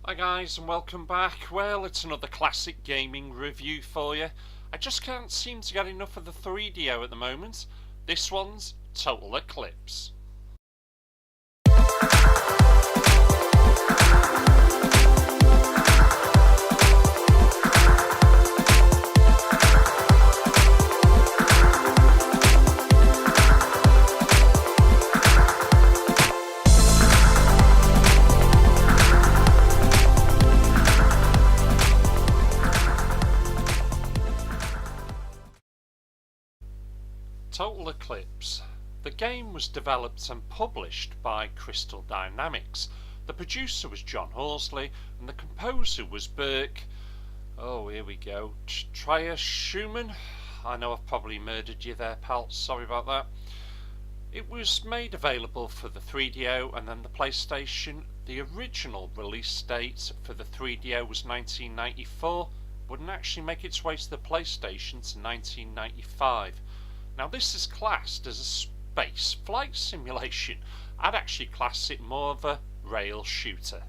Hi guys and welcome back. Well, it's another classic gaming review for you. I just can't seem to get enough of the 3DO at the moment. This one's Total Eclipse. Total Eclipse. The game was developed and published by Crystal Dynamics. The producer was John Horsley and the composer was Burke. Oh, here we go. Trier Schumann. I know I've probably murdered you there, pal. Sorry about that. It was made available for the 3DO and then the PlayStation. The original release date for the 3DO was 1994. Wouldn't actually make its way to the PlayStation to 1995. Now this is classed as a space flight simulation. I'd actually class it more of a rail shooter.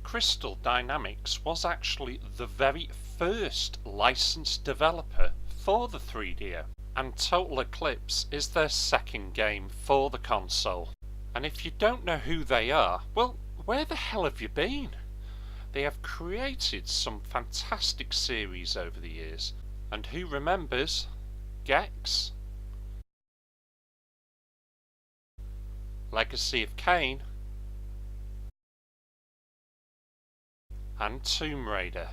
Crystal Dynamics was actually the very first licensed developer for the 3DO, and Total Eclipse is their second game for the console. And if you don't know who they are, well, where the hell have you been? They have created some fantastic series over the years, and who remembers Gex? Legacy of Kane and Tomb Raider.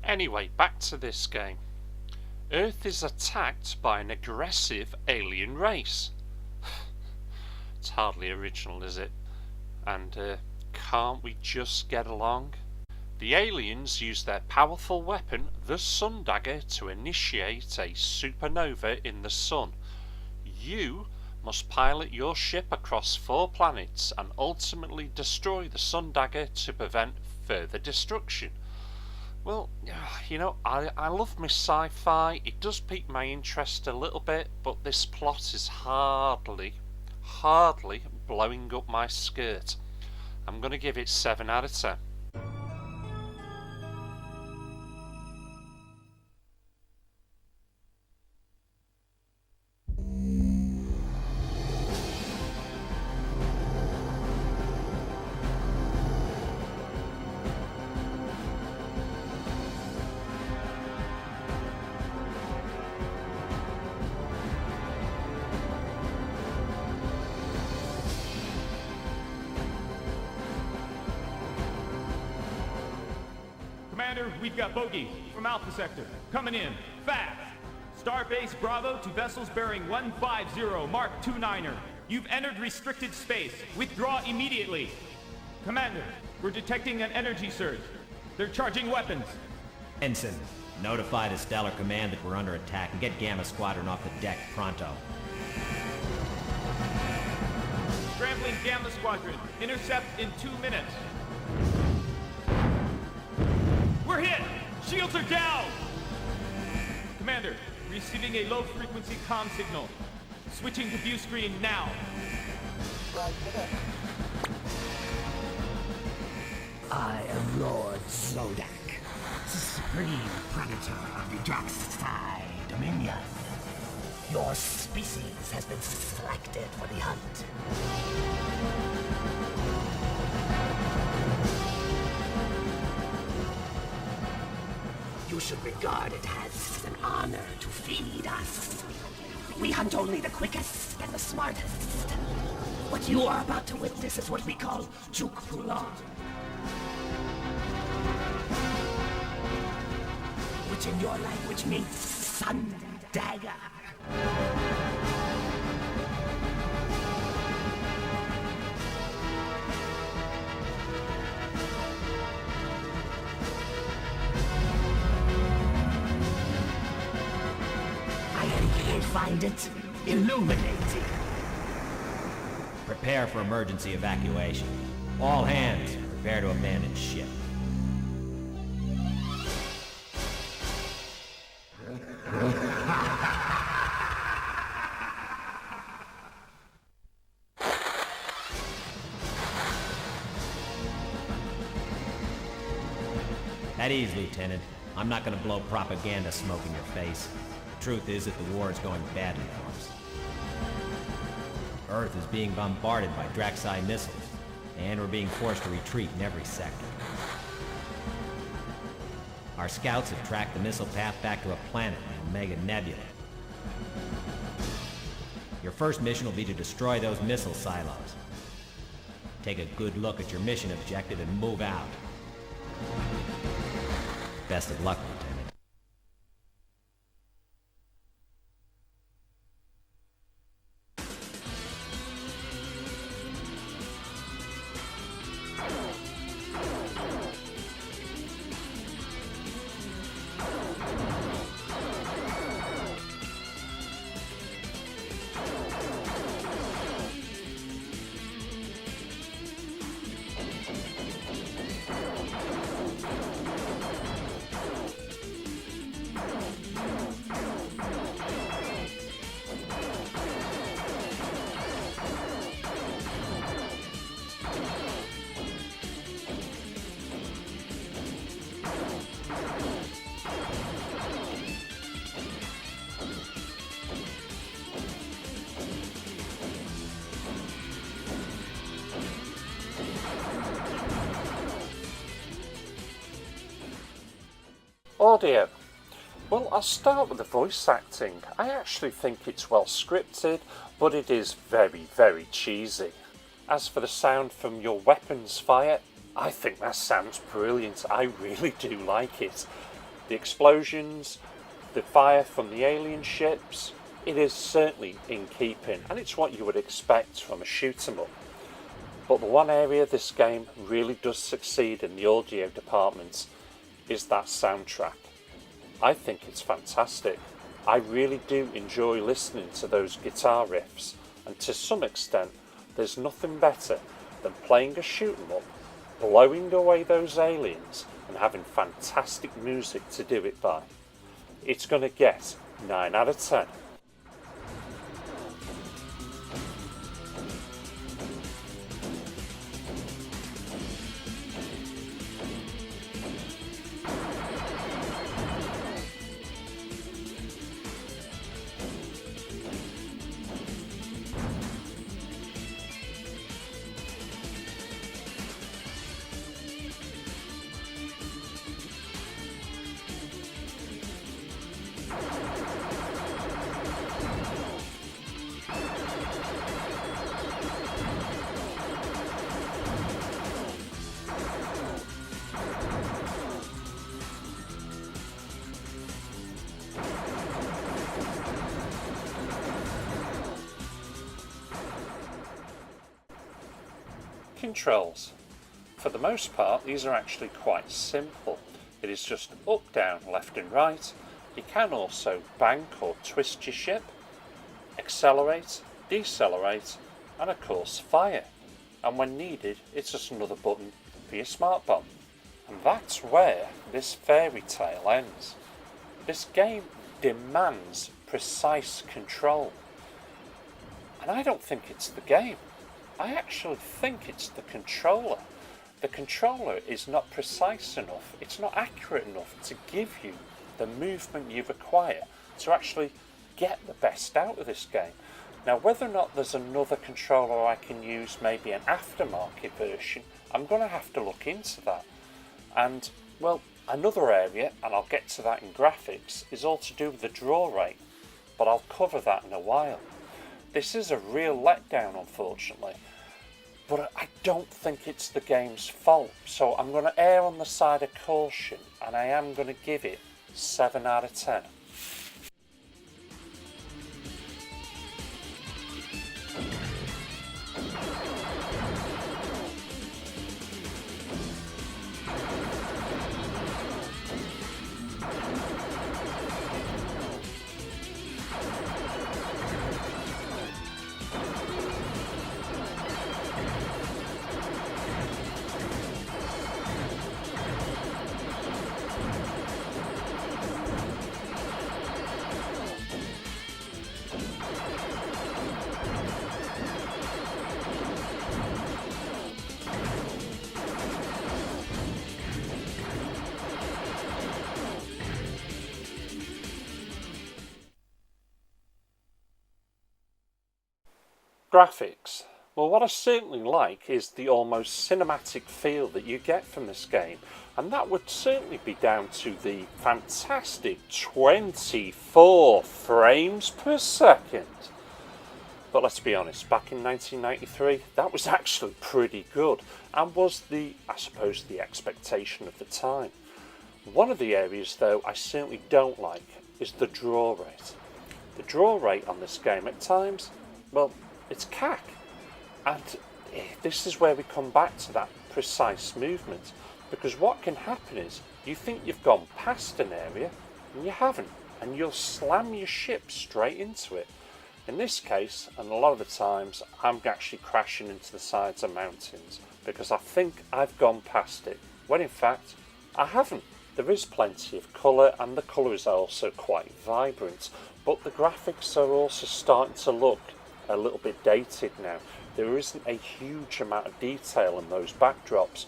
Anyway, back to this game. Earth is attacked by an aggressive alien race. It's hardly original, is it? And can't we just get along? The aliens use their powerful weapon, the Sun Dagger, to initiate a supernova in the sun. You must pilot your ship across 4 planets and ultimately destroy the Sun Dagger to prevent further destruction. Well, you know, I love my sci-fi. It does pique my interest a little bit, but this plot is hardly blowing up my skirt. I'm going to give it 7 out of 10. Commander, we've got bogey from Alpha Sector. Coming in, fast! Starbase Bravo to vessels bearing 150 Mark 29er. You've entered restricted space. Withdraw immediately. Commander, we're detecting an energy surge. They're charging weapons. Ensign, notify the Stellar Command that we're under attack and get Gamma Squadron off the deck pronto. Scrambling Gamma Squadron. Intercept in 2 minutes. We're hit! Shields are down! Commander, receiving a low-frequency comm signal. Switching to view screen now. I am Lord Zodak, supreme predator of the dark side dominion. Your species has been selected for the hunt. You should regard it as an honor to feed us. We hunt only the quickest and the smartest. What you are about to witness is what we call Jukrula, which in your language means Sun Dagger. Find it illuminating. Prepare for emergency evacuation. All hands, prepare to abandon ship. At ease, Lieutenant. I'm not gonna blow propaganda smoke in your face. The truth is that the war is going badly for us. Earth is being bombarded by Draxi missiles, and we're being forced to retreat in every sector. Our scouts have tracked the missile path back to a planet, the Omega Nebula. Your first mission will be to destroy those missile silos. Take a good look at your mission objective and move out. Best of luck, Lieutenant. Audio. Well, I'll start with the voice acting. I actually think it's well scripted, but it is very, very cheesy. As for the sound from your weapons fire, I think that sounds brilliant. I really do like it. The explosions, the fire from the alien ships, it is certainly in keeping, and it's what you would expect from a shoot 'em up. But the one area this game really does succeed in the audio department is that soundtrack. I think it's fantastic. I really do enjoy listening to those guitar riffs, and to some extent there's nothing better than playing a shoot 'em up, blowing away those aliens and having fantastic music to do it by. It's going to get 9 out of 10. Controls. For the most part, these are actually quite simple. It is just up, down, left and right. You can also bank or twist your ship, accelerate, decelerate, and of course fire. And when needed, it's just another button for your smart bomb. And that's where this fairy tale ends. This game demands precise control. And I don't think it's the game. I actually think it's the controller. The controller is not precise enough, it's not accurate enough to give you the movement you require to actually get the best out of this game. Now, whether or not there's another controller I can use, maybe an aftermarket version, I'm going to have to look into that. And, well, another area, and I'll get to that in graphics, is all to do with the draw rate, but I'll cover that in a while. This is a real letdown, unfortunately, but I don't think it's the game's fault, so I'm going to err on the side of caution, and I am going to give it 7 out of 10. Graphics. Well, what I certainly like is the almost cinematic feel that you get from this game, and that would certainly be down to the fantastic 24 frames per second. But let's be honest, back in 1993, that was actually pretty good, and was I suppose, the expectation of the time. One of the areas, though, I certainly don't like is the draw rate. The draw rate on this game at times, well, it's cack. And this is where we come back to that precise movement, because what can happen is you think you've gone past an area and you haven't, and you'll slam your ship straight into it. In this case, and a lot of the times, I'm actually crashing into the sides of mountains because I think I've gone past it, when in fact I haven't. There is plenty of colour, and the colours are also quite vibrant, but the graphics are also starting to look a little bit dated now. There isn't a huge amount of detail in those backdrops,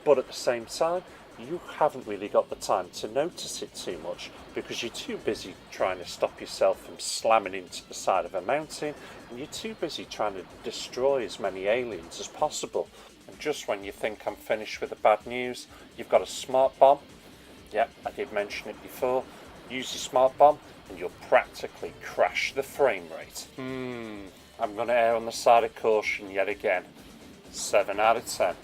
but at the same time, you haven't really got the time to notice it too much because you're too busy trying to stop yourself from slamming into the side of a mountain, and you're too busy trying to destroy as many aliens as possible. And just when you think I'm finished with the bad news, you've got a smart bomb. Yep, I did mention it before. Use your smart bomb and you'll practically crash the frame rate. I'm going to err on the side of caution yet again. 7 out of 10.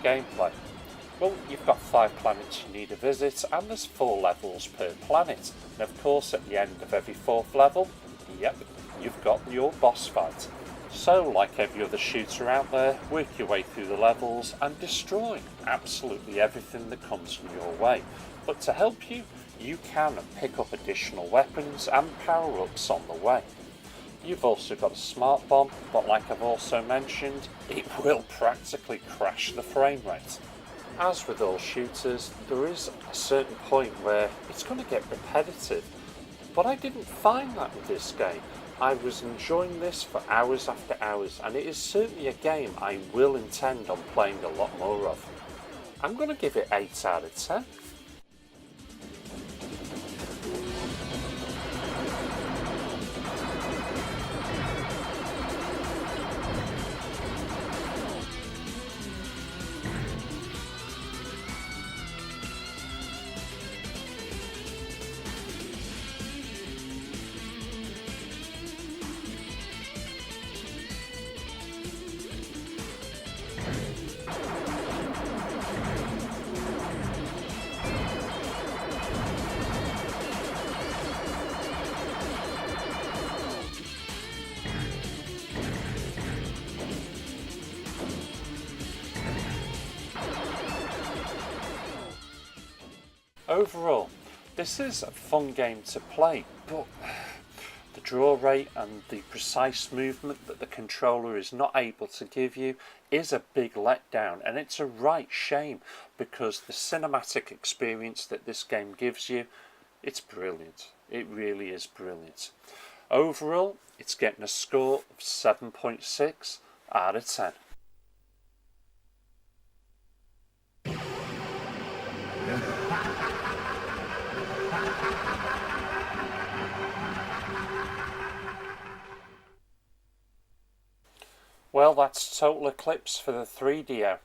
Gameplay. Well, you've got 5 planets you need to visit, and there's 4 levels per planet. And of course, at the end of every 4th level, yep, you've got your boss fight. So, like every other shooter out there, work your way through the levels and destroy absolutely everything that comes in your way. But to help you, you can pick up additional weapons and power-ups on the way. You've also got a smart bomb, but like I've also mentioned, it will practically crash the frame rate. As with all shooters, there is a certain point where it's going to get repetitive, but I didn't find that with this game. I was enjoying this for hours after hours, and it is certainly a game I will intend on playing a lot more of. I'm going to give it 8 out of 10. Overall, this is a fun game to play, but the draw rate and the precise movement that the controller is not able to give you is a big letdown, and it's a right shame because the cinematic experience that this game gives you, it's brilliant. It really is brilliant. Overall, it's getting a score of 7.6 out of 10. Well, that's Total Eclipse for the 3DO.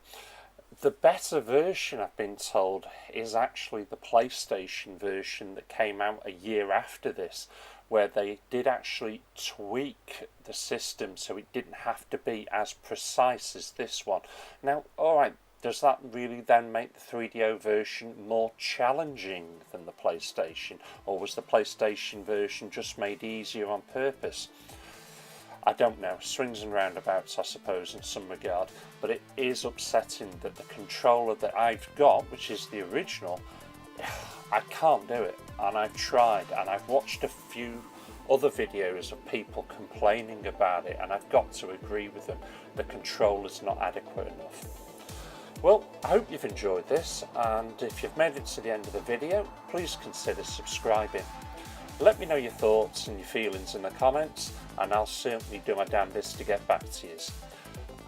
The better version, I've been told, is actually the PlayStation version that came out a year after this, where they did actually tweak the system so it didn't have to be as precise as this one. Now, alright, does that really then make the 3DO version more challenging than the PlayStation? Or was the PlayStation version just made easier on purpose? I don't know, swings and roundabouts I suppose in some regard, but it is upsetting that the controller that I've got, which is the original, I can't do it, and I've tried, and I've watched a few other videos of people complaining about it, and I've got to agree with them, the controller's not adequate enough. Well, I hope you've enjoyed this, and if you've made it to the end of the video, please consider subscribing. Let me know your thoughts and your feelings in the comments, and I'll certainly do my damnedest to get back to you.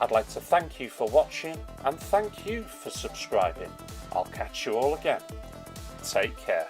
I'd like to thank you for watching, and thank you for subscribing. I'll catch you all again. Take care.